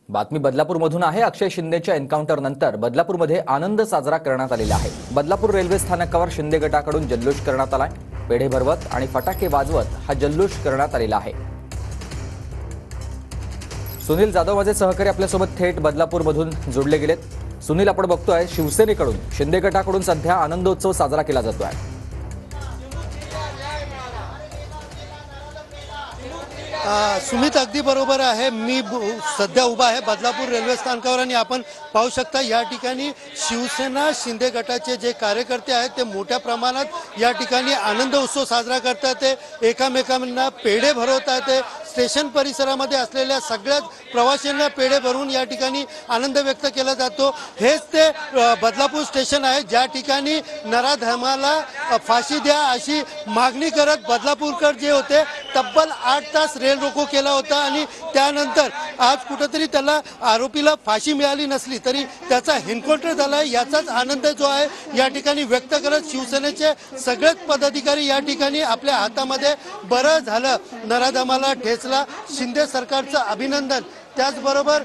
बातमी बदलापूरमधून आहे। अक्षय शिंदेच्या एन्काउंटर नंतर बदलापूरमध्ये आनंद साजरा करण्यात आलेला आहे। बदलापूर रेल्वे स्थानकावर शिंदे गटाकडून जल्लोष करण्यात आलाय। पेढे भरवत आणि फटाके वाजवत हा जल्लोष करण्यात आलेला आहे। सुनील जाधव माझे सहकारी आपल्यासोबत थेट बदलापूरमधून जोडले गेलेत। सुनील, आपण बघतोय शिवसेनेकडून शिंदे गटाकडून सध्या आनंदोत्सव साजरा केला जातोय। सुमित अगदी बरोबर आहे। मी सध्या उभा आहे बदलापूर रेल्वे स्थानकावर आणि आपण पाहू शकता या ठिकाणी शिवसेना शिंदे गटाचे जे कार्यकर्ते आहेत ते मोठ्या प्रमाणात या ठिकाणी आनंद उत्सव साजरा करतात। ते एकमेकांना पेढे भरवतात। स्टेशन परिसरामध्ये असलेल्या सगळ्याच प्रवाशांना पेढे भरून या ठिकाणी आनंद व्यक्त केला जातो। हेच ते बदलापूर स्टेशन आहे ज्या ठिकाणी नराधमाला फाशी द्या अशी मागणी करत बदलापूरकर जे होते तब्बल 8 तास रेल रोको केला होता आणि त्यानंतर आज कुठेतरी त्याला आरोपीला फाशी मिळाली नसली तरी त्याचा एन्काउंटर झाला। याचाच आनंद जो आहे या ठिकाणी व्यक्त करत शिवसेनेचे सगळेच पदाधिकारी या ठिकाणी आपल्या हातामध्ये बरं झालं नराधमाला ठेचला शिंदे सरकारचं अभिनंदन। त्याचबरोबर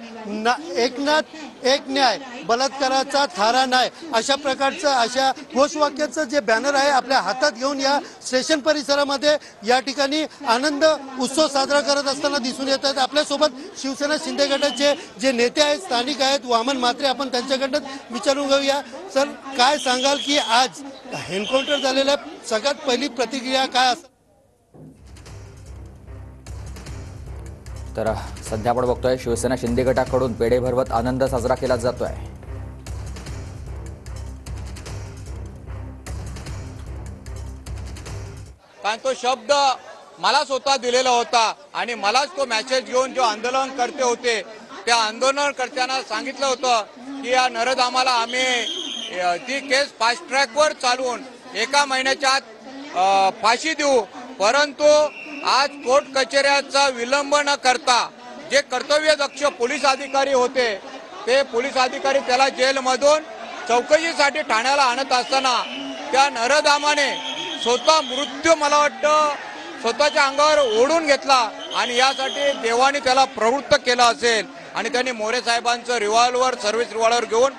एकनाथ एक न्याय बलात्काराचा थारा नाही अशा प्रकारचं अशा घोषवाक्याचं जे बॅनर आहे आपल्या हातात घेऊन या स्टेशन परिसरामध्ये या ठिकाणी आनंद उत्सव साजरा करत असताना दिसून येत आहेत। आपल्यासोबत शिवसेना शिंदे गटाचे जे नेते आहेत स्थानिक आहेत वामन म्हात्रे, आपण त्यांच्याकडनं विचारून घेऊया। सर, काय सांगाल की आज एन्काउंटर झालेल्या सगळ्यात पहिली प्रतिक्रिया काय असेल? तर सध्या आपण बघतोय शिवसेना शिंदे गटाकडून पेढे भरवत आनंद साजरा केला जातोय। कारण तो शब्द मला स्वतः दिलेला होता आणि मलाच तो मेसेज घेऊन जो आंदोलन करते होते त्या आंदोलनकर्त्यांना सांगितलं होतं की या नरधामाला आम्ही ती केस फास्ट ट्रॅकवर चालवून 1 महिन्याच्या आत फाशी देऊ। परंतु आज कोर्ट कचेऱ्याचा विलंब न करता जे कर्तव्यदक्ष पोलीस अधिकारी होते ते पोलीस अधिकारी त्याला जेलमधून चौकशीसाठी ठाण्याला आणत असताना त्या नरधामाने स्वतः मृत्यू मला वाटतं स्वतःच्या अंगावर ओढून घेतला आणि यासाठी देवाने त्याला प्रवृत्त केलं असेल आणि त्यांनी मोरे साहेबांचं रिव्हॉल्वर सर्व्हिस रिव्हॉल्वर घेऊन